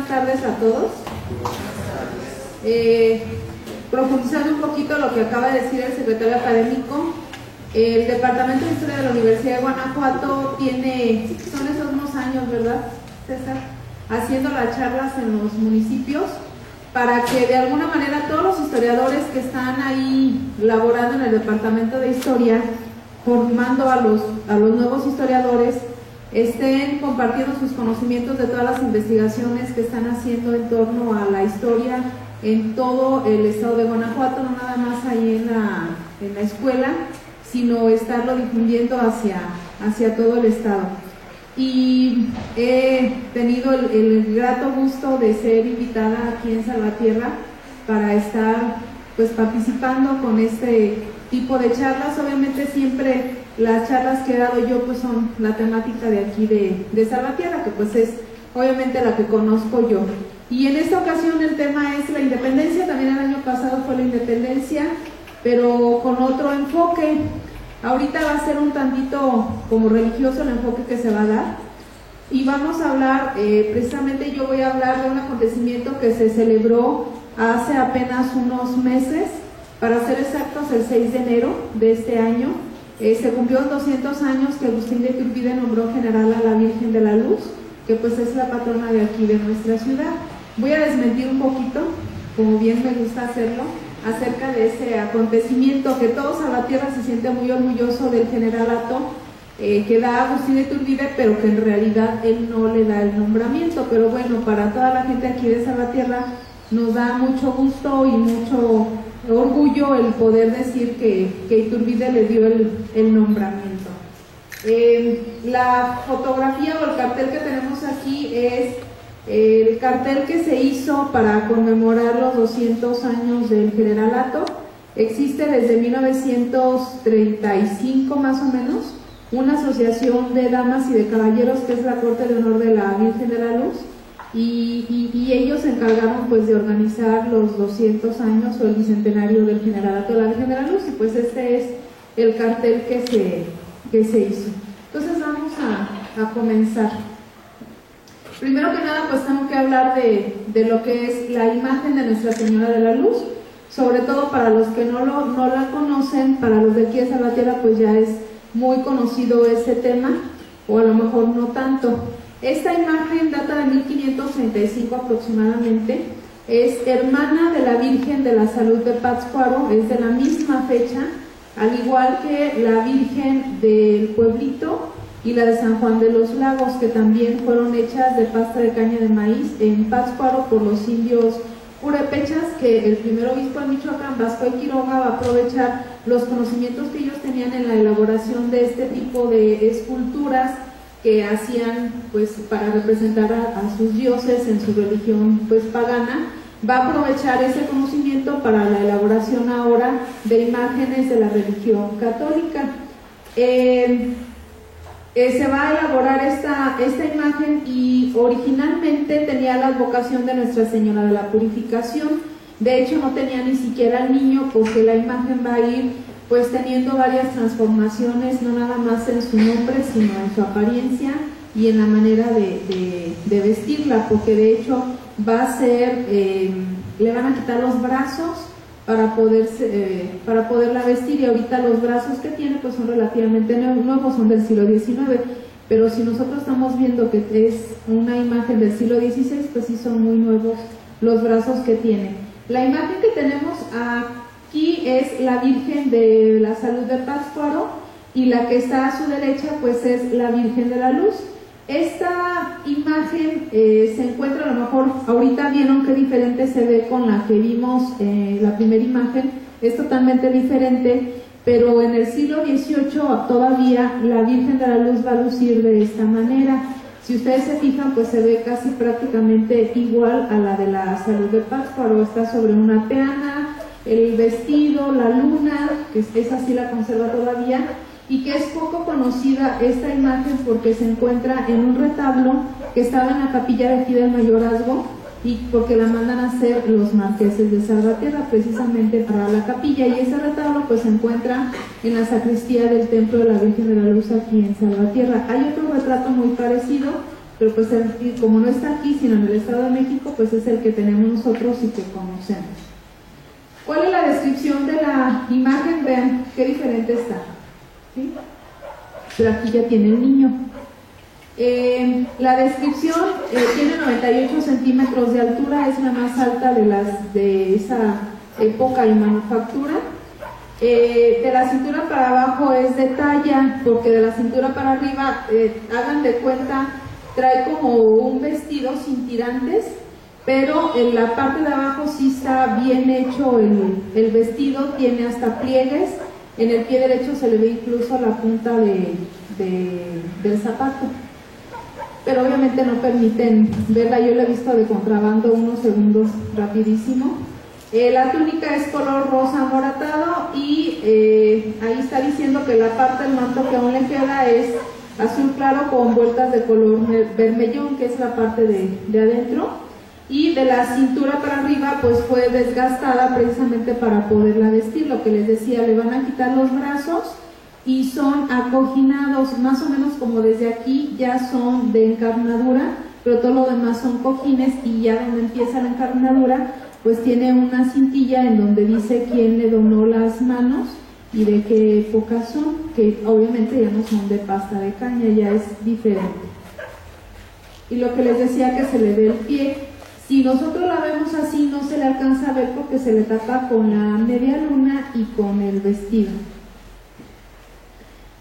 tardes a todos. Profundizando un poquito lo que acaba de decir el secretario académico, el Departamento de Historia de la Universidad de Guanajuato tiene, son esos unos años, ¿verdad, César?, haciendo las charlas en los municipios para que de alguna manera todos los historiadores que están ahí laborando en el Departamento de Historia, formando a los nuevos historiadores, estén compartiendo sus conocimientos de todas las investigaciones que están haciendo en torno a la historia en todo el estado de Guanajuato, no nada más ahí en la escuela, sino estarlo difundiendo hacia todo el estado. Y he tenido el grato gusto de ser invitada aquí en Salvatierra para estar pues participando con este tipo de charlas. Obviamente siempre las charlas que he dado yo pues son la temática de aquí de Salvatierra, que pues es obviamente la que conozco yo. Y en esta ocasión el tema es la independencia. También el año pasado fue la independencia, pero con otro enfoque. Ahorita va a ser un tantito como religioso el enfoque que se va a dar, y vamos a hablar, precisamente yo voy a hablar de un acontecimiento que se celebró hace apenas unos meses, para ser exactos el 6 de enero de este año. Se cumplió 200 años que Agustín de Iturbide nombró general a la Virgen de la Luz, que pues es la patrona de aquí de nuestra ciudad. Voy a desmentir un poquito, como bien me gusta hacerlo, acerca de ese acontecimiento, que todo Salvatierra se siente muy orgulloso del generalato que da Agustín de Iturbide, pero que en realidad él no le da el nombramiento. Pero bueno, para toda la gente aquí de Salvatierra nos da mucho gusto y mucho orgullo el poder decir que Iturbide le dio el nombramiento. La fotografía o el cartel que tenemos aquí es el cartel que se hizo para conmemorar los 200 años del generalato. Existe desde 1935 más o menos una asociación de damas y de caballeros que es la Corte de Honor de la Virgen de la Luz, y ellos se encargaron pues de organizar los 200 años o el bicentenario del generalato de la Virgen de la Luz, y pues este es el cartel que se hizo. Entonces vamos a comenzar. Primero que nada, pues tengo que hablar de lo que es la imagen de Nuestra Señora de la Luz, sobre todo para los que no la conocen. Para los de aquí de Salvatierra pues ya es muy conocido ese tema, o a lo mejor no tanto. Esta imagen data de 1535 aproximadamente, es hermana de la Virgen de la Salud de Pátzcuaro, es de la misma fecha, al igual que la Virgen del Pueblito y la de San Juan de los Lagos, que también fueron hechas de pasta de caña de maíz en Pátzcuaro por los indios purépechas, que el primer obispo de Michoacán, Vasco de Quiroga, va a aprovechar los conocimientos que ellos tenían en la elaboración de este tipo de esculturas que hacían pues para representar a sus dioses en su religión pues pagana. Va a aprovechar ese conocimiento para la elaboración ahora de imágenes de la religión católica. Se va a elaborar esta imagen, y originalmente tenía la advocación de Nuestra Señora de la Purificación. De hecho no tenía ni siquiera el niño, porque la imagen va a ir pues teniendo varias transformaciones, no nada más en su nombre, sino en su apariencia y en la manera de vestirla, porque de hecho va a ser, le van a quitar los brazos para poderla vestir, y ahorita los brazos que tiene pues son relativamente nuevos, son del siglo XIX, pero si nosotros estamos viendo que es una imagen del siglo XVI, pues sí son muy nuevos los brazos que tiene. La imagen que tenemos aquí es la Virgen de la Salud de Pátzcuaro, y la que está a su derecha pues es la Virgen de la Luz. Esta imagen se encuentra, a lo mejor ahorita vieron qué diferente se ve con la que vimos, la primera imagen es totalmente diferente, pero en el siglo XVIII todavía la Virgen de la Luz va a lucir de esta manera. Si ustedes se fijan, pues se ve casi prácticamente igual a la de la Salud de Pátzcuaro. Está sobre una peana, el vestido, la luna, que esa sí la conserva todavía, y que es poco conocida esta imagen porque se encuentra en un retablo que estaba en la capilla de aquí del Mayorazgo, y porque la mandan a hacer los marqueses de Salvatierra precisamente para la capilla, y ese retablo pues se encuentra en la sacristía del templo de la Virgen de la Luz aquí en Salvatierra. Hay otro retrato muy parecido, pero pues como no está aquí, sino en el Estado de México, pues es el que tenemos nosotros y que conocemos. ¿Cuál es la descripción de la imagen? Vean qué diferente está, ¿sí? Pero aquí ya tiene el niño. La descripción tiene 98 centímetros de altura, es la más alta de esa época y manufactura. De la cintura para abajo es de talla, porque de la cintura para arriba, hagan de cuenta, trae como un vestido sin tirantes, pero en la parte de abajo sí está bien hecho el vestido, tiene hasta pliegues, en el pie derecho se le ve incluso la punta del zapato, pero obviamente no permiten verla, yo la he visto de contrabando unos segundos rapidísimo. La túnica es color rosa moratado y ahí está diciendo que la parte del manto que aún le queda es azul claro con vueltas de color vermellón, que es la parte de adentro, y de la cintura para arriba pues fue desgastada precisamente para poderla vestir. Lo que les decía, le van a quitar los brazos y son acoginados, más o menos como desde aquí ya son de encarnadura, pero todo lo demás son cojines, y ya donde empieza la encarnadura pues tiene una cintilla en donde dice quién le donó las manos y de qué época son, que obviamente ya no son de pasta de caña, ya es diferente. Y lo que les decía, que se le ve el pie, si nosotros la vemos así no se le alcanza a ver porque se le tapa con la media luna y con el vestido.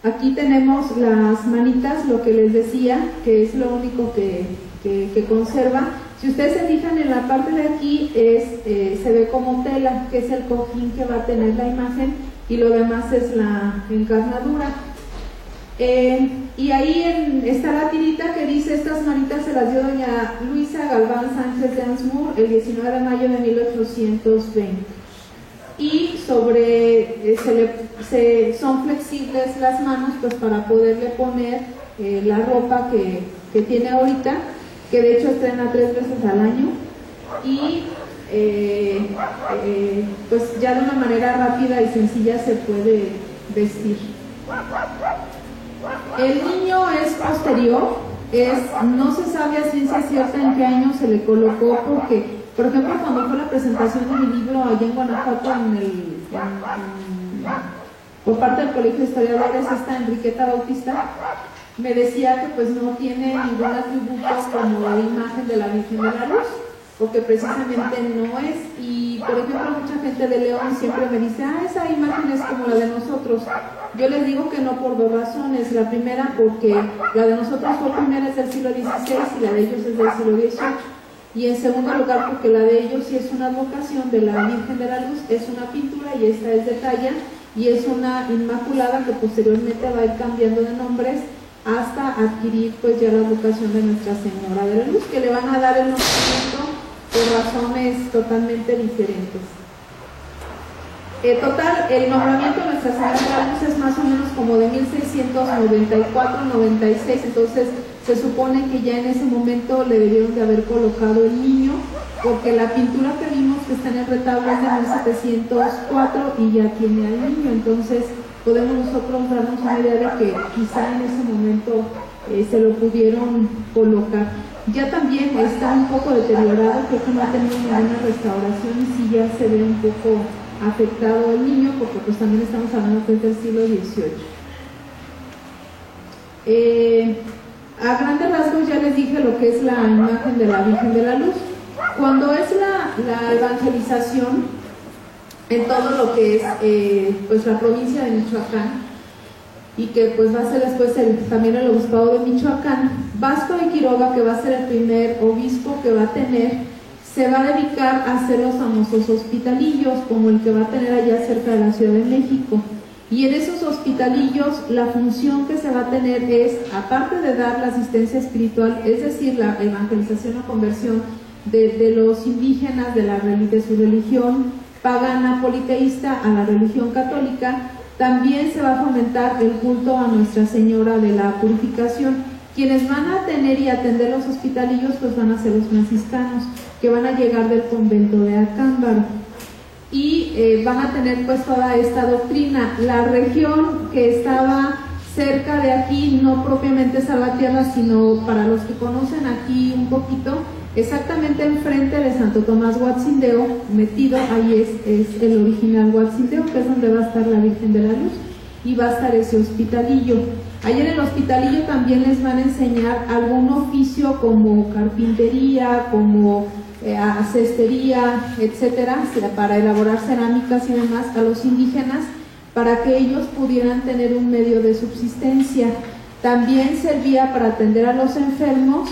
Aquí tenemos las manitas, lo que les decía, que es lo único que conserva. Si ustedes se fijan en la parte de aquí, se ve como tela, que es el cojín que va a tener la imagen, y lo demás es la encarnadura. Y ahí está la tirita que dice: estas manitas se las dio doña Luisa Galván Sánchez de Ansmur el 19 de mayo de 1820. Y son flexibles las manos pues para poderle poner la ropa que tiene ahorita, que de hecho estrena 3 veces al año, y pues ya de una manera rápida y sencilla se puede vestir. El niño es posterior, no se sabe a ciencia cierta en qué año se le colocó, porque, por ejemplo, cuando fue la presentación de mi libro allá en Guanajuato, por parte del Colegio de Historiadores, esta Enriqueta Bautista me decía que pues no tiene ningún atributo como la imagen de la Virgen de la Luz, porque precisamente no es. Y por ejemplo, mucha gente de León siempre me dice: esa imagen es como la de nosotros. Yo les digo que no, por 2 razones. La primera, porque la de nosotros fue primera, es del siglo XVI, y la de ellos es del siglo XVIII. Y en segundo lugar, porque la de ellos sí es una advocación de la Virgen de la Luz, es una pintura, y esta es de talla, y es una inmaculada que posteriormente va a ir cambiando de nombres hasta adquirir pues ya la advocación de Nuestra Señora de la Luz, que le van a dar el nombramiento por razones totalmente diferentes. Total, el nombramiento de Nuestra Señora de la Luz es más o menos como de 1694-96, entonces se supone que ya en ese momento le debieron de haber colocado el niño, porque la pintura que vimos que está en el retablo es de 1704 y ya tiene al niño, entonces podemos nosotros darnos una idea de que quizá en ese momento se lo pudieron colocar. Ya también está un poco deteriorado, creo que no ha tenido ninguna restauración y sí ya se ve un poco afectado el niño, porque pues también estamos hablando que es del siglo XVIII. A grandes rasgos ya les dije lo que es la imagen de la Virgen de la Luz. Cuando es la evangelización en todo lo que es pues la provincia de Michoacán, y que pues va a ser después también el obispado de Michoacán, Vasco de Quiroga, que va a ser el primer obispo que va a tener, se va a dedicar a hacer los famosos hospitalillos, como el que va a tener allá cerca de la Ciudad de México. Y en esos hospitalillos la función que se va a tener es, aparte de dar la asistencia espiritual, es decir, la evangelización o conversión de los indígenas de su religión pagana politeísta a la religión católica, también se va a fomentar el culto a Nuestra Señora de la Purificación. Quienes van a tener y atender los hospitalillos pues van a ser los franciscanos, que van a llegar del convento de Acámbaro, y van a tener pues toda esta doctrina. La región que estaba cerca de aquí, no propiamente Salvatierra, sino para los que conocen aquí un poquito, exactamente enfrente de Santo Tomás Huatzindeo, metido ahí es el original Huatzindeo, que es donde va a estar la Virgen de la Luz, y va a estar ese hospitalillo. Ahí en el hospitalillo también les van a enseñar algún oficio como carpintería, como cestería, etcétera, para elaborar cerámicas y demás a los indígenas, para que ellos pudieran tener un medio de subsistencia. También servía para atender a los enfermos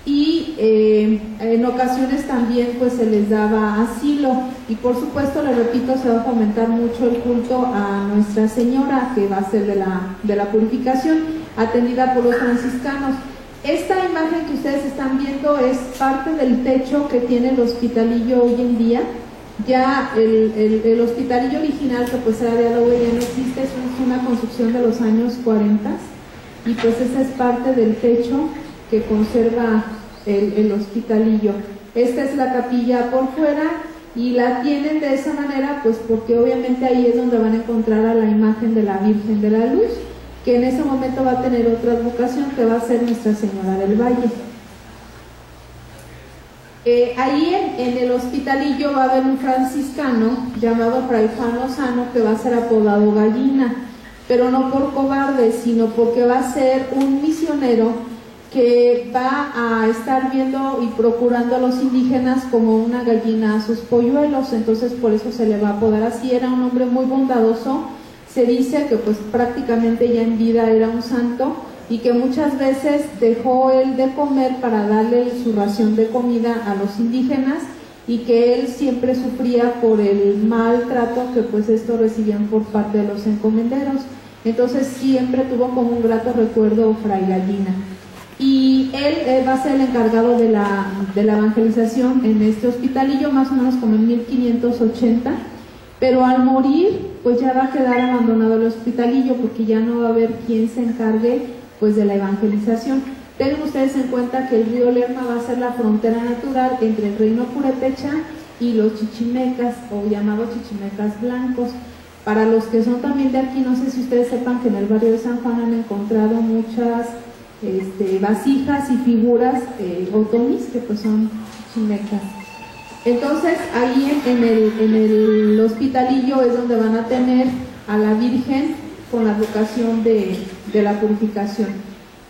y en ocasiones también pues se les daba asilo, y por supuesto, les repito, se va a fomentar mucho el culto a Nuestra Señora, que va a ser de la purificación, atendida por los franciscanos. Esta imagen que ustedes están viendo es parte del techo que tiene el hospitalillo hoy en día. Ya el hospitalillo original, que pues era de adobe, ya no existe, es una construcción de los años 40, y pues esa es parte del techo que conserva el hospitalillo. Esta es la capilla por fuera, y la tienen de esa manera pues porque obviamente ahí es donde van a encontrar a la imagen de la Virgen de la Luz, que en ese momento va a tener otra advocación, que va a ser Nuestra Señora del Valle. Ahí en el hospitalillo va a haber un franciscano llamado Fray Juan Lozano, que va a ser apodado Gallina, pero no por cobarde, sino porque va a ser un misionero que va a estar viendo y procurando a los indígenas como una gallina a sus polluelos. Entonces por eso se le va a apodar así. Era un hombre muy bondadoso. Se dice que pues prácticamente ya en vida era un santo, y que muchas veces dejó él de comer para darle su ración de comida a los indígenas, y que él siempre sufría por el maltrato que pues esto recibían por parte de los encomenderos. Entonces siempre tuvo como un grato recuerdo Fray Gallina, y él va a ser el encargado de la evangelización en este hospitalillo, más o menos como en 1580. Pero al morir pues ya va a quedar abandonado el hospitalillo, porque ya no va a haber quien se encargue pues de la evangelización. Tengan ustedes en cuenta que el río Lerma va a ser la frontera natural entre el reino purépecha y los chichimecas, o llamados chichimecas blancos. Para los que son también de aquí, no sé si ustedes sepan que en el barrio de San Juan han encontrado muchas vasijas y figuras otomís, que pues son chichimecas. Entonces ahí en el hospitalillo es donde van a tener a la Virgen con la vocación de la purificación.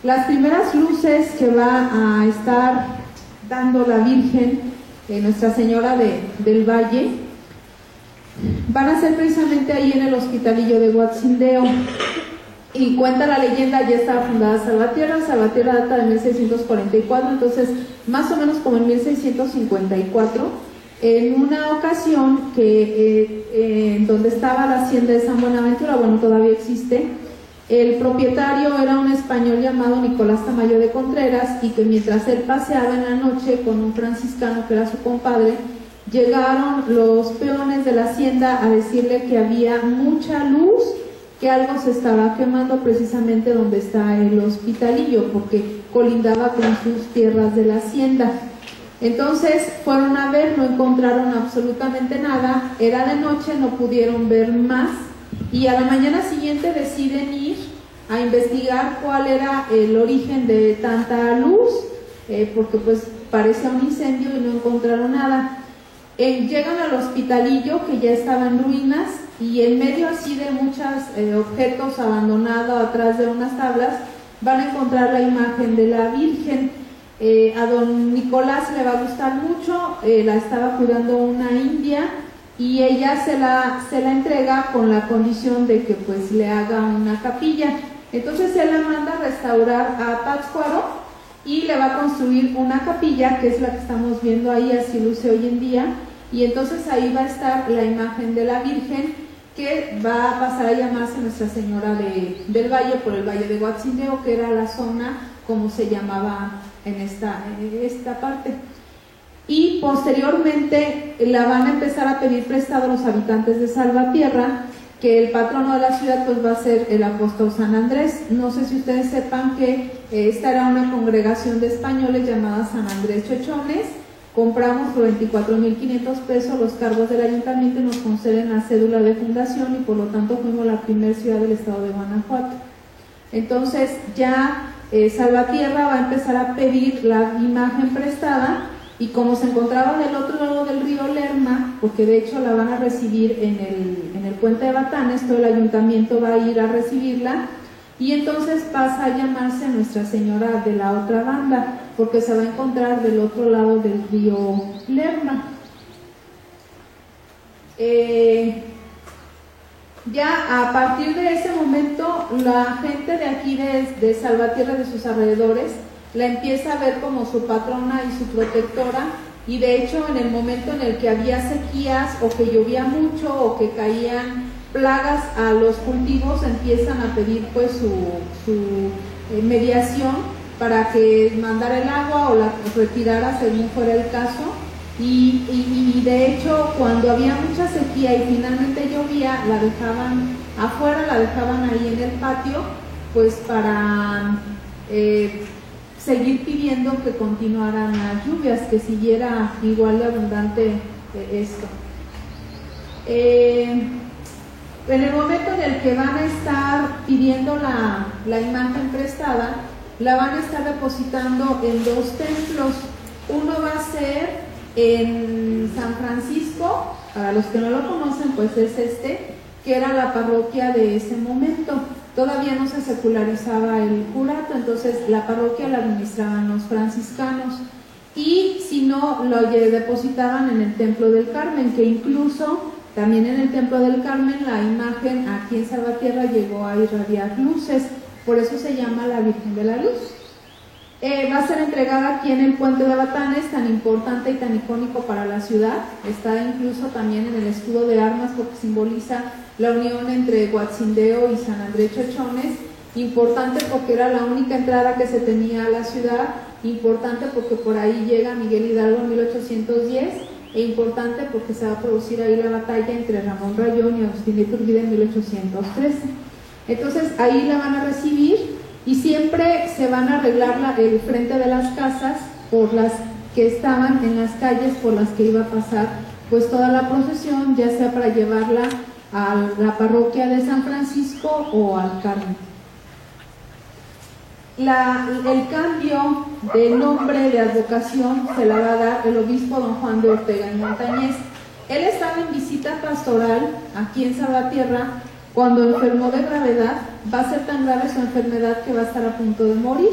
Las primeras luces que va a estar dando la Virgen, Nuestra Señora del Valle, van a ser precisamente ahí en el hospitalillo de Huatzindeo. Y cuenta la leyenda, ya estaba fundada Salvatierra. Salvatierra data de 1644, entonces más o menos como en 1654, en una ocasión que donde estaba la hacienda de San Buenaventura, bueno, todavía existe, el propietario era un español llamado Nicolás Tamayo de Contreras, y que mientras él paseaba en la noche con un franciscano que era su compadre, llegaron los peones de la hacienda a decirle que había mucha luz, que algo se estaba quemando precisamente donde está el hospitalillo, porque colindaba con sus tierras de la hacienda. Entonces fueron a ver, no encontraron absolutamente nada, era de noche, no pudieron ver más, y a la mañana siguiente deciden ir a investigar cuál era el origen de tanta luz, porque pues parecía un incendio y no encontraron nada. Llegan al hospitalillo, que ya estaba en ruinas, y en medio así de muchos objetos abandonados atrás de unas tablas van a encontrar la imagen de la Virgen. A don Nicolás le va a gustar mucho, la estaba cuidando una india, y ella se la entrega con la condición de que pues le haga una capilla. Entonces él la manda a restaurar a Pátzcuaro y le va a construir una capilla, que es la que estamos viendo ahí, así luce hoy en día, y entonces ahí va a estar la imagen de la Virgen, que va a pasar a llamarse Nuestra Señora del Valle, por el Valle de Huatzindeo, que era la zona como se llamaba en esta parte. Y posteriormente la van a empezar a pedir prestado a los habitantes de Salvatierra, que el patrono de la ciudad pues va a ser el apóstol San Andrés. No sé si ustedes sepan que esta era una congregación de españoles llamada San Andrés Chochones. Compramos por 24,500 pesos los cargos del ayuntamiento, y nos conceden la cédula de fundación, y por lo tanto fuimos la primera ciudad del estado de Guanajuato. Entonces ya Salvatierra va a empezar a pedir la imagen prestada, y como se encontraba del otro lado del río Lerma, porque de hecho la van a recibir en el puente de Batanes, todo el ayuntamiento va a ir a recibirla, y entonces pasa a llamarse Nuestra Señora de la Otra Banda, porque se va a encontrar del otro lado del río Lerma. Ya a partir de ese momento, la gente de aquí de Salvatierra, de sus alrededores, la empieza a ver como su patrona y su protectora, y de hecho en el momento en el que había sequías o que llovía mucho o que caían plagas a los cultivos, empiezan a pedir pues su mediación para que mandara el agua o la retirara según fuera el caso. Y de hecho cuando había mucha sequía y finalmente llovía, la dejaban afuera, la dejaban ahí en el patio, pues para seguir pidiendo que continuaran las lluvias, que siguiera igual de abundante esto. En el momento en el que van a estar pidiendo la imagen prestada, la van a estar depositando en dos templos. Uno va a ser en San Francisco, para los que no lo conocen, pues es que era la parroquia de ese momento. Todavía no se secularizaba el curato, entonces la parroquia la administraban los franciscanos, y si no, lo depositaban en el Templo del Carmen, que incluso también en el Templo del Carmen la imagen aquí en Salvatierra llegó a irradiar luces, por eso se llama la Virgen de la Luz. Va a ser entregada aquí en el puente de Batanes, tan importante y tan icónico para la ciudad. Está incluso también en el escudo de armas porque simboliza la unión entre Guatzindeo y San Andrés Chochones. Importante porque era la única entrada que se tenía a la ciudad, importante porque por ahí llega Miguel Hidalgo en 1810, e importante porque se va a producir ahí la batalla entre Ramón Rayón y Agustín de Iturbide en 1813. Entonces ahí la van a recibir, y siempre se van a arreglar el frente de las casas por las que estaban en las calles por las que iba a pasar pues toda la procesión, ya sea para llevarla a la parroquia de San Francisco o al Carmen. El cambio de nombre de advocación se la va a dar el obispo don Juan de Ortega y Montañez. Él estaba en visita pastoral aquí en Salvatierra cuando enfermó de gravedad. Va a ser tan grave su enfermedad que va a estar a punto de morir.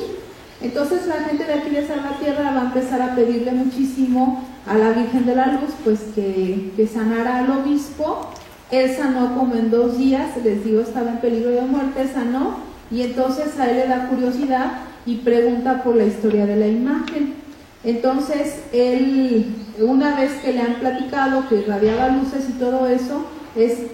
Entonces la gente de aquí de Salvatierra va a empezar a pedirle muchísimo a la Virgen de la Luz pues que sanara al obispo. Él sanó como en 2 días, les digo, estaba en peligro de muerte, sanó, y entonces a él le da curiosidad y pregunta por la historia de la imagen. Entonces él, una vez que le han platicado que irradiaba luces y todo eso,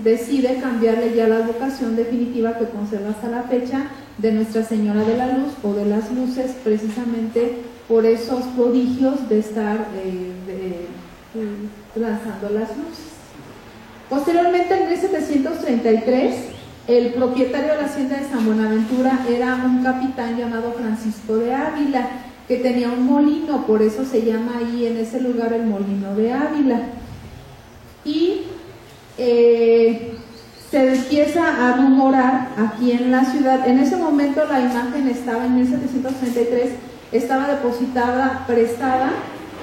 decide cambiarle ya la advocación definitiva que conserva hasta la fecha de Nuestra Señora de la Luz o de las Luces, precisamente por esos prodigios de estar lanzando las luces. Posteriormente, en 1733, el propietario de la hacienda de San Buenaventura era un capitán llamado Francisco de Ávila, que tenía un molino, por eso se llama ahí en ese lugar el Molino de Ávila. Y se empieza a rumorar aquí en la ciudad. En ese momento la imagen estaba en 1733, estaba depositada, prestada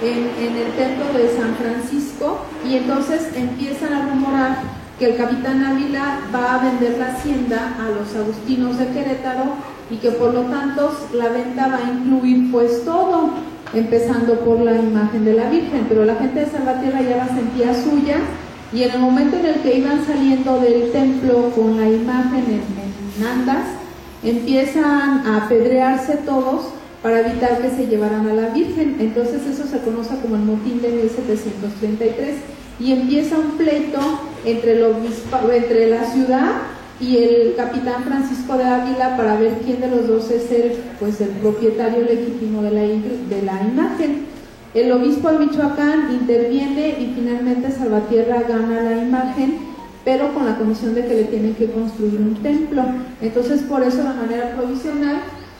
en el templo de San Francisco, y entonces empiezan a rumorar que el capitán Ávila va a vender la hacienda a los agustinos de Querétaro, y que por lo tanto la venta va a incluir pues todo, empezando por la imagen de la Virgen. Pero la gente de Salvatierra ya la sentía suya, y en el momento en el que iban saliendo del templo con la imagen en andas, empiezan a apedrearse todos para evitar que se llevaran a la Virgen. Entonces eso se conoce como el motín de 1733, y empieza un pleito entre la ciudad y el capitán Francisco de Ávila para ver quién de los dos es el propietario legítimo de la imagen. El obispo de Michoacán interviene y finalmente Salvatierra gana la imagen, pero con la condición de que le tienen que construir un templo. Entonces, por eso, de manera provisional,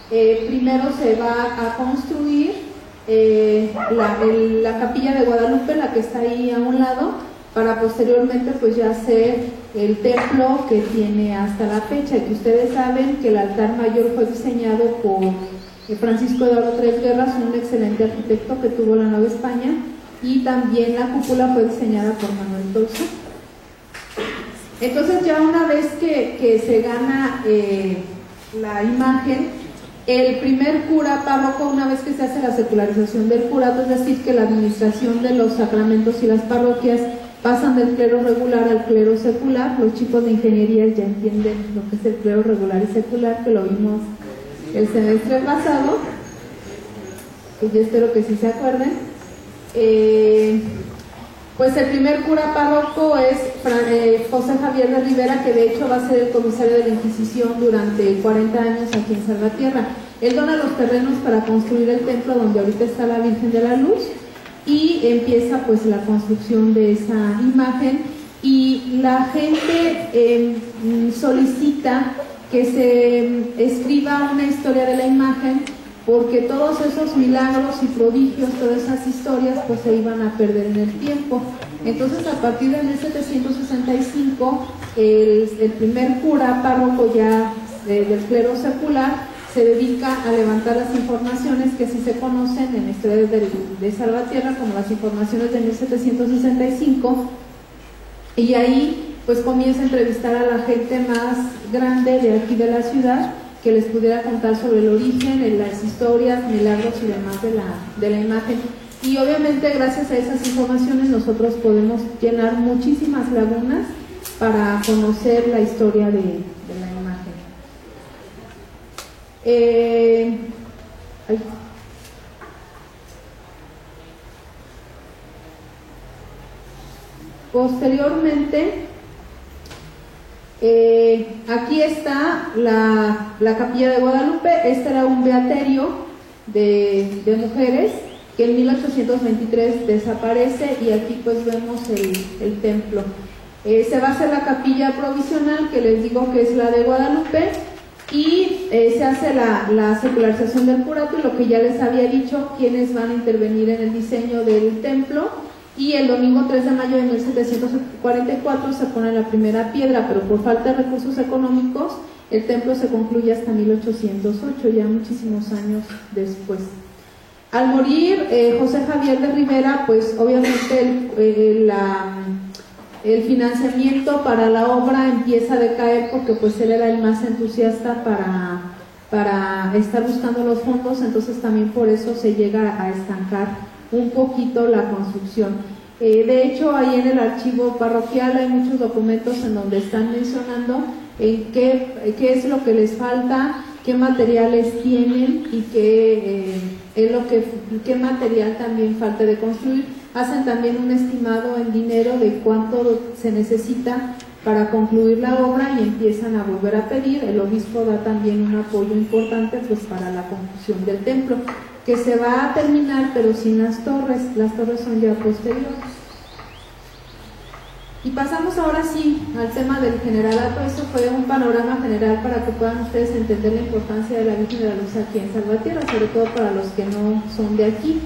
primero se va a construir la capilla de Guadalupe, la que está ahí a un lado, para posteriormente pues ya hacer el templo que tiene hasta la fecha, que ustedes saben que el altar mayor fue diseñado por Francisco Eduardo Tres Guerras, un excelente arquitecto que tuvo la Nueva España, y también la cúpula fue diseñada por Manuel Tolsa. Entonces ya una vez que se gana la imagen, el primer cura párroco, una vez que se hace la secularización del curato, es decir, que la administración de los sacramentos y las parroquias pasan del clero regular al clero secular. Los chicos de ingeniería ya entienden lo que es el clero regular y secular, que lo vimos el semestre pasado, que yo espero que sí se acuerden. Pues el primer cura párroco es José Javier de Rivera, que de hecho va a ser el comisario de la Inquisición durante 40 años aquí en Salvatierra. Él dona los terrenos para construir el templo donde ahorita está la Virgen de la Luz, y empieza pues la construcción de esa imagen, y la gente solicita que se escriba una historia de la imagen, porque todos esos milagros y prodigios, todas esas historias pues se iban a perder en el tiempo. Entonces a partir de 1765 el primer cura párroco ya del clero secular se dedica a levantar las informaciones que sí se conocen en la historia de Salvatierra como las informaciones de 1765, y ahí pues comienza a entrevistar a la gente más grande de aquí de la ciudad, que les pudiera contar sobre el origen, las historias, milagros y demás de la imagen. Y obviamente gracias a esas informaciones nosotros podemos llenar muchísimas lagunas para conocer la historia de la imagen. Posteriormente, aquí está la capilla de Guadalupe. Este era un beaterio de mujeres que en 1823 desaparece, y aquí pues vemos el templo. Se va a hacer la capilla provisional, que les digo que es la de Guadalupe, y se hace la secularización del curato, y lo que ya les había dicho, quienes van a intervenir en el diseño del templo. Y el domingo 3 de mayo de 1744 se pone la primera piedra, pero por falta de recursos económicos el templo se concluye hasta 1808, ya muchísimos años después. Al morir José Javier de Rivera, pues obviamente el financiamiento para la obra empieza a decaer, porque pues él era el más entusiasta para estar buscando los fondos, entonces también por eso se llega a estancar un poquito la construcción. De hecho, ahí en el archivo parroquial hay muchos documentos en donde están mencionando qué es lo que les falta, qué materiales tienen y qué material también falta de construir. Hacen también un estimado en dinero de cuánto se necesita para concluir la obra, y empiezan a volver a pedir. El obispo da también un apoyo importante pues para la conclusión del templo, que se va a terminar pero sin las torres son ya posteriores. Y pasamos ahora sí al tema del generalato. Eso fue un panorama general para que puedan ustedes entender la importancia de la Virgen de la Luz aquí en Salvatierra, sobre todo para los que no son de aquí.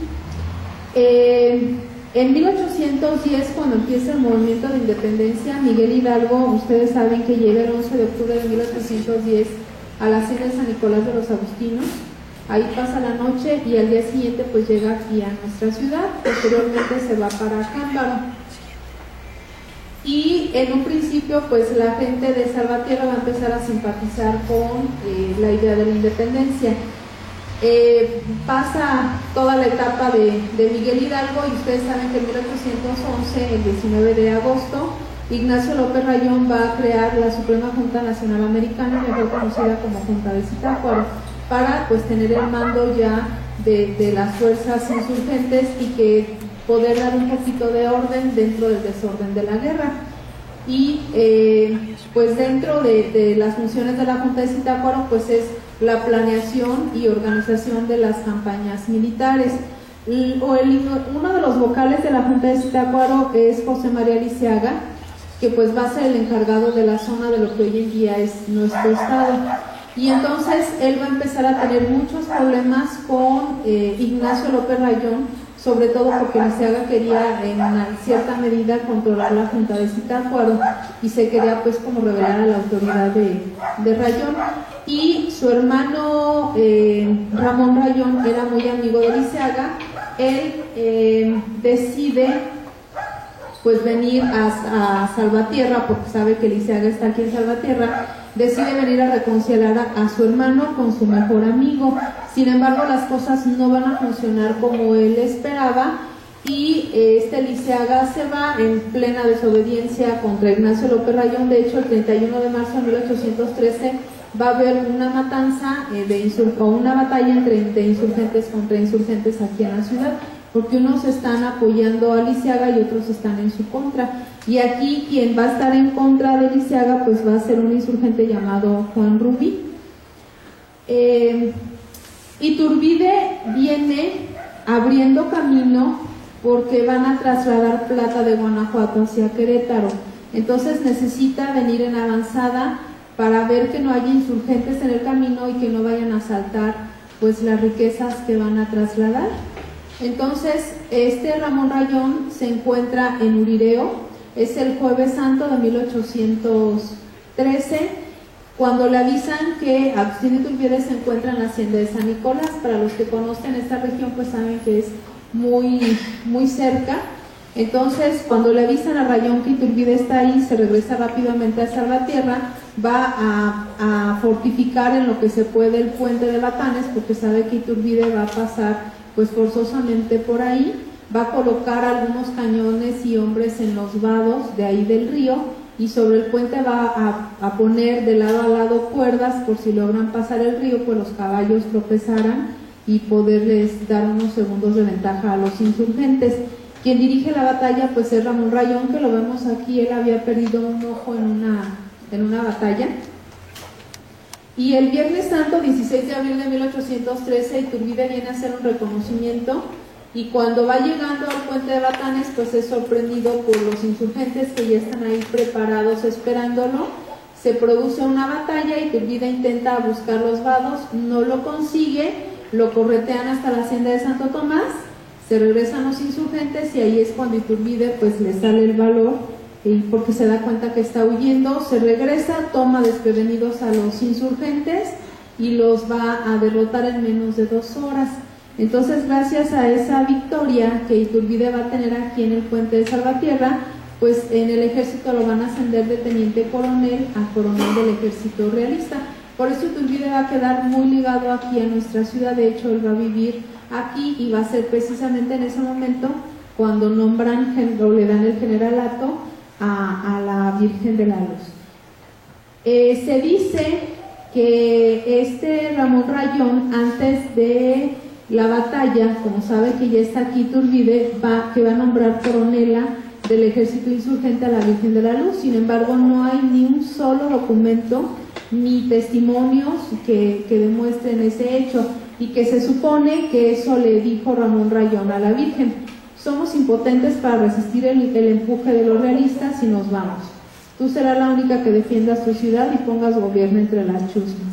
En 1810, cuando empieza el movimiento de independencia, Miguel Hidalgo, ustedes saben que llega el 11 de octubre de 1810 a la hacienda de San Nicolás de los Agustinos. Ahí pasa la noche y al día siguiente pues llega aquí a nuestra ciudad. Posteriormente se va para Cámbaro. Y en un principio pues la gente de Salvatierra va a empezar a simpatizar con la idea de la independencia. Pasa toda la etapa de Miguel Hidalgo, y ustedes saben que en 1811, el 19 de agosto, Ignacio López Rayón va a crear la Suprema Junta Nacional Americana, mejor conocida como Junta de Zitácuaro, para pues tener el mando ya de las fuerzas insurgentes y que poder dar un poquito de orden dentro del desorden de la guerra. Y pues dentro de las funciones de la Junta de Zitácuaro pues es la planeación y organización de las campañas militares. Uno de los vocales de la Junta de Zitácuaro es José María Lisiaga, que pues va a ser el encargado de la zona de lo que hoy en día es nuestro estado. Y entonces él va a empezar a tener muchos problemas con Ignacio López Rayón, sobre todo porque Lisiaga quería en una cierta medida controlar la Junta de Zitácuaro y se quería pues como revelar a la autoridad de Rayón. Y su hermano Ramón Rayón era muy amigo de Lisiaga. Él decide pues venir a Salvatierra, porque sabe que Lisiaga está aquí en Salvatierra, decide venir a reconciliar a su hermano con su mejor amigo. Sin embargo, las cosas no van a funcionar como él esperaba y Lisiaga se va en plena desobediencia contra Ignacio López Rayón. De hecho, el 31 de marzo de 1813 va a haber una matanza o una batalla entre insurgentes contra insurgentes aquí en la ciudad, porque unos están apoyando a Lisiaga y otros están en su contra. Y aquí quien va a estar en contra de Lisiaga pues va a ser un insurgente llamado Juan Rubí. Iturbide viene abriendo camino porque van a trasladar plata de Guanajuato hacia Querétaro. Entonces necesita venir en avanzada para ver que no haya insurgentes en el camino y que no vayan a asaltar pues las riquezas que van a trasladar. Entonces, Ramón Rayón se encuentra en Urireo, es el Jueves Santo de 1813, cuando le avisan que Agustín Iturbide se encuentra en la hacienda de San Nicolás. Para los que conocen esta región, pues saben que es muy, muy cerca. Entonces, cuando le avisan a Rayón que Iturbide está ahí, se regresa rápidamente a Salvatierra, va a fortificar en lo que se puede el puente de Batanes, porque sabe que Iturbide va a pasar pues forzosamente por ahí, va a colocar algunos cañones y hombres en los vados de ahí del río, y sobre el puente va a poner de lado a lado cuerdas por si logran pasar el río, pues los caballos tropezaran y poderles dar unos segundos de ventaja a los insurgentes. Quien dirige la batalla pues es Ramón Rayón, que lo vemos aquí. Él había perdido un ojo en una batalla. Y el Viernes Santo, 16 de abril de 1813, Iturbide viene a hacer un reconocimiento, y cuando va llegando al puente de Batanes, pues es sorprendido por los insurgentes que ya están ahí preparados esperándolo. Se produce una batalla, Iturbide intenta buscar los vados, no lo consigue, lo corretean hasta la hacienda de Santo Tomás, se regresan los insurgentes y ahí es cuando Iturbide pues le sale el valor, porque se da cuenta que está huyendo, se regresa, toma desprevenidos a los insurgentes y los va a derrotar en menos de 2 horas. Entonces, gracias a esa victoria que Iturbide va a tener aquí en el puente de Salvatierra, pues en el ejército lo van a ascender de teniente coronel a coronel del ejército realista. Por eso Iturbide va a quedar muy ligado aquí a nuestra ciudad. De hecho, él va a vivir aquí y va a ser precisamente en ese momento cuando nombran o le dan el generalato a la Virgen de la Luz. Se dice que Ramón Rayón, antes de la batalla, como sabe que ya está aquí Iturbide, que va a nombrar coronela del ejército insurgente a la Virgen de la Luz. Sin embargo, no hay ni un solo documento ni testimonios que demuestren ese hecho, y que se supone que eso le dijo Ramón Rayón a la Virgen: somos impotentes para resistir el empuje de los realistas y nos vamos. Tú serás la única que defiendas tu ciudad y pongas gobierno entre las chusmas.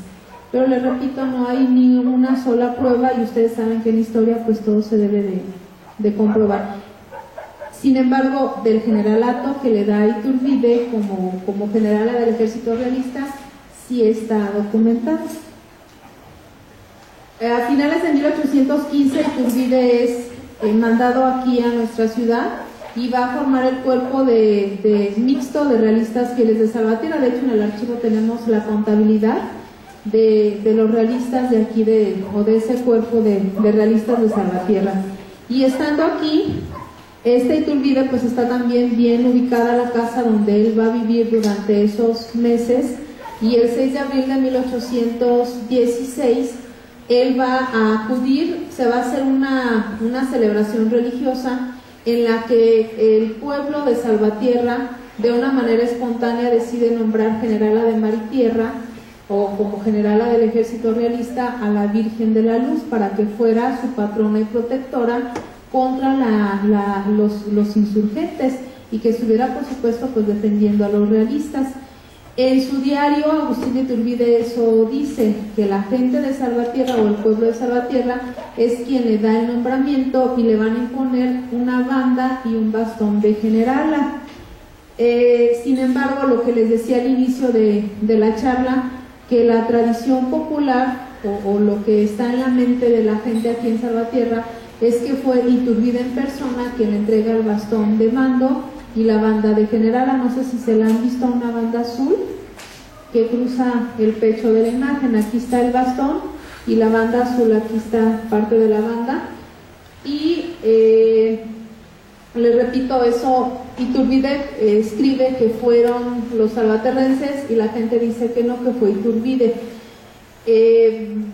Pero les repito, no hay ni una sola prueba, y ustedes saben que en historia pues todo se debe de comprobar. Sin embargo, del generalato que le da Iturbide como generala del ejército realista, sí está documentado. A finales de 1815, Iturbide es mandado aquí a nuestra ciudad y va a formar el cuerpo de mixto de realistas fieles de Salvatierra. De hecho, en el archivo tenemos la contabilidad de los realistas de aquí, de ese cuerpo de realistas de Salvatierra. Y estando aquí, Iturbide pues está también bien ubicada la casa donde él va a vivir durante esos meses, y el 6 de abril de 1816 él va a acudir, se va a hacer una celebración religiosa en la que el pueblo de Salvatierra de una manera espontánea decide nombrar generala de mar y tierra, o como generala del ejército realista, a la Virgen de la Luz, para que fuera su patrona y protectora contra los insurgentes, y que estuviera por supuesto pues defendiendo a los realistas. En su diario, Agustín de Iturbide eso dice, que la gente de Salvatierra o el pueblo de Salvatierra es quien le da el nombramiento y le van a imponer una banda y un bastón de generala. Sin embargo, lo que les decía al inicio de la charla, que la tradición popular o lo que está en la mente de la gente aquí en Salvatierra es que fue Iturbide en persona quien le entrega el bastón de mando y la banda de generala. No sé si se la han visto, una banda azul que cruza el pecho de la imagen. Aquí está el bastón y la banda azul, aquí está parte de la banda. Y les repito, eso Iturbide escribe que fueron los salvaterrenses y la gente dice que no, que fue Iturbide.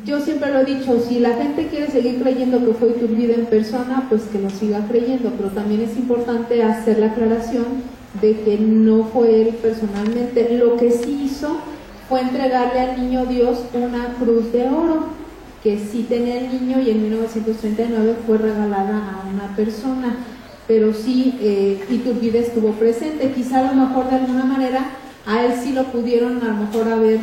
Yo siempre lo he dicho, si la gente quiere seguir creyendo que fue Iturbide en persona, pues que lo siga creyendo, pero también es importante hacer la aclaración de que no fue él personalmente. Lo que sí hizo fue entregarle al niño Dios una cruz de oro, que sí tenía el niño, y en 1939 fue regalada a una persona, pero sí Iturbide estuvo presente. Quizá a lo mejor de alguna manera a él sí lo pudieron a lo mejor haber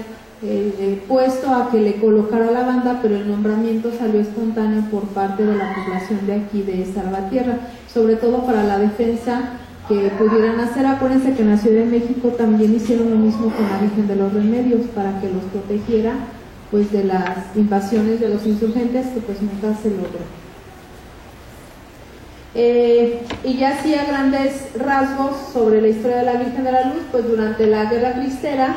puesto a que le colocara la banda, pero el nombramiento salió espontáneo por parte de la población de aquí de Salvatierra, sobre todo para la defensa que pudieran hacer. Acuérdense que en la Ciudad de México también hicieron lo mismo con la Virgen de los Remedios para que los protegiera pues de las invasiones de los insurgentes, que pues nunca se logró. Y ya así a grandes rasgos sobre la historia de la Virgen de la Luz, pues durante la Guerra Cristera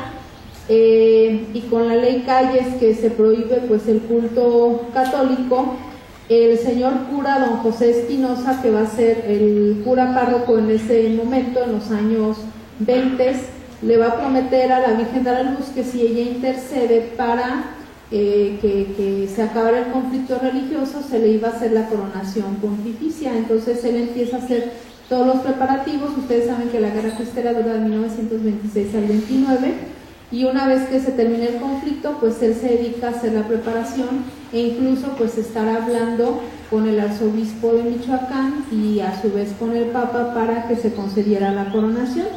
y con la ley Calles, que se prohíbe pues el culto católico, el señor cura don José Espinosa, que va a ser el cura párroco en ese momento, en los años 20, le va a prometer a la Virgen de la Luz que si ella intercede para que se acabara el conflicto religioso, se le iba a hacer la coronación pontificia. Entonces él empieza a hacer todos los preparativos. Ustedes saben que la Guerra Cristera dura de 1926 al 29, y una vez que se termine el conflicto, pues él se dedica a hacer la preparación e incluso pues estar hablando con el arzobispo de Michoacán y a su vez con el Papa para que se concediera la coronación.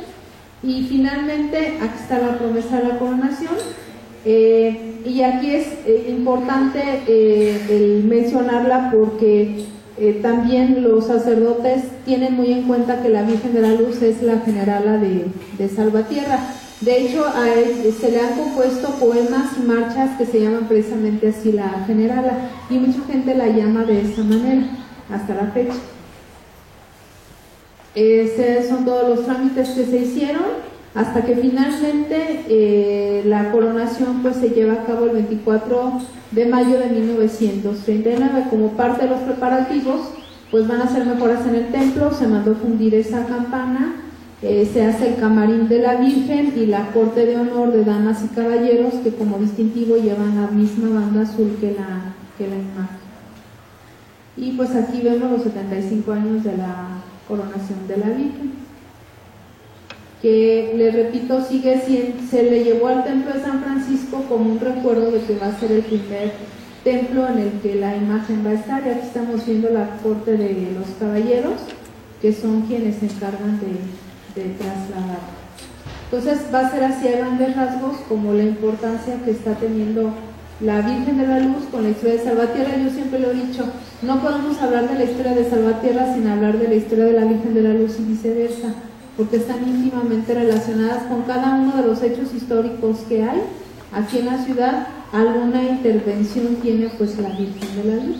Y finalmente aquí está la promesa de la coronación. Y aquí es importante el mencionarla porque también los sacerdotes tienen muy en cuenta que la Virgen de la Luz es la generala de Salvatierra. De hecho, a él se le han compuesto poemas y marchas que se llaman precisamente así, la generala, y mucha gente la llama de esa manera hasta la fecha. Esos son todos los trámites que se hicieron hasta que finalmente la coronación pues se lleva a cabo el 24 de mayo de 1939. Como parte de los preparativos pues van a hacer mejoras en el templo, se mandó fundir esa campana, se hace el camarín de la Virgen y la corte de honor de damas y caballeros, que como distintivo llevan la misma banda azul que la imagen. Y pues aquí vemos los 75 años de la coronación de la Virgen, que les repito, sigue siendo, se le llevó al templo de San Francisco como un recuerdo de que va a ser el primer templo en el que la imagen va a estar. Y aquí estamos viendo la corte de los caballeros, que son quienes se encargan de trasladar. Entonces va a ser así a grandes rasgos como la importancia que está teniendo la Virgen de la Luz con la historia de Salvatierra. Yo siempre lo he dicho, no podemos hablar de la historia de Salvatierra sin hablar de la historia de la Virgen de la Luz y viceversa, porque están íntimamente relacionadas con cada uno de los hechos históricos que hay aquí en la ciudad. Alguna intervención tiene pues la Virgen de la Luz.